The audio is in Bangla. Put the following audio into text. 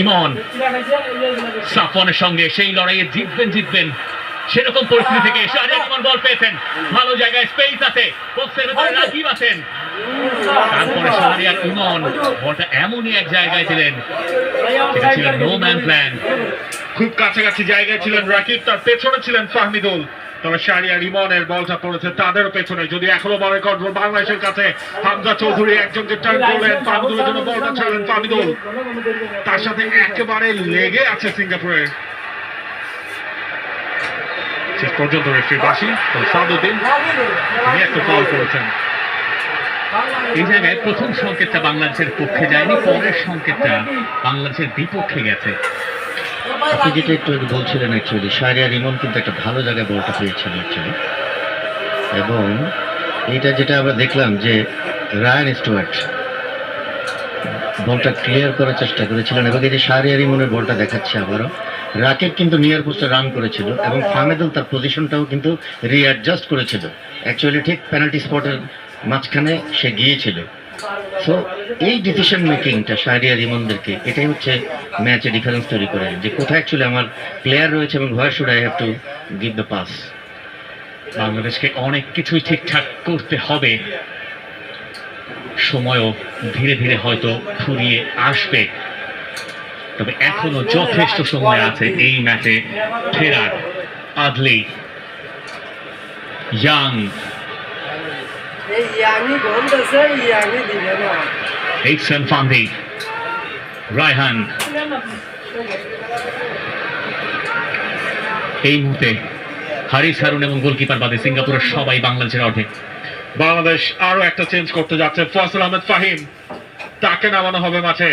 ইমন সাফওয়ানের সঙ্গে সেই লড়াইয়ে জিতবেন সেরকম পরিস্থিতি থেকে শাহরিয়ার ইমন বল পেয়েছেন, ভালো জায়গায় স্পেস আছে, বক্সের ভেতরে রাকিব আছেন, তারপরে শাহরিয়ার ইমন বলটা এমনই এক জায়গায় দিলেন যেটা ছিল নো ম্যান প্ল্যান। খুব কাছাকাছি জায়গায় ছিলেন রাকিব, তার পেছনে ছিলেন ফাহমিদুল, তবে শাহরিয়ার ইমনের বলটা পড়েছে তাদেরও পেছনে। যদি এখনো মনে কন্ট্রোল বাংলাদেশের কাছে, হামজা চৌধুরী একজনকে টার্ন করলেন, ফাহমিদুলের জন্য বলটা ছাড়লেন ফাহমিদুল, তার সাথে একেবারে লেগে আছে সিঙ্গাপুরের। শেষ পর্যন্ত রেফারি বাসি সাদউদ্দিন তিনি একটা ফাউল করেছেন। এই জায়গায় প্রথম সংকেতটা বাংলাদেশের পক্ষে যায়নি, পরের সংকেতটা বাংলাদেশের বিপক্ষে গেছে। আপনি যেটা একটু আগে বলছিলেন, অ্যাকচুয়ালি শাহরিয়ার ইমন কিন্তু একটা ভালো জায়গায় বলটা পেয়েছেন অ্যাকচুয়ালি, এবং এইটা যেটা আমরা দেখলাম যে রায়ান স্টুয়ার্ট বলটা ক্লিয়ার করার চেষ্টা করেছিলেন, এবং এই যে শাহরিয়ার ইমনের বলটা দেখাচ্ছে আবারও, রাকিব কিন্তু নিয়ার পোস্টে রান করেছিল এবং ফাহমিদুল তার পজিশনটাও কিন্তু রিঅ্যাডজাস্ট করেছিল, অ্যাকচুয়ালি ঠিক পেনাল্টি স্পটের মাঝখানে সে গিয়েছিল। সো এই ডিসিশন মেকিংটা শাহরিয়ার ইমনদেরকে, এটাই হচ্ছে ম্যাচে ডিফারেন্স তৈরি করে যে কোথায় অ্যাকচুয়ালি আমার প্লেয়ার রয়েছে এবং where should I have to give the pass. বাংলাদেশকে অনেক কিছুই ঠিকঠাক করতে হবে, সময়ও ধীরে ধীরে হয়তো ফুরিয়ে আসবে, তবে এখনো যথেষ্ট সময় আছে এই ম্যাচে ফেরার। আদলি, ইয়াং, এইকসন ফান্দি, রায়হান, এই মুহূর্তে হারিস হারুন এবং গোলকিপার বাদে সিঙ্গাপুরের সবাই বাংলাদেশের অর্ধেক। বাংলাদেশ আরো একটা চেঞ্জ করতে যাচ্ছে, ফয়সাল আহমেদ ফাহিম, তাকে নামানো হবে মাঠে।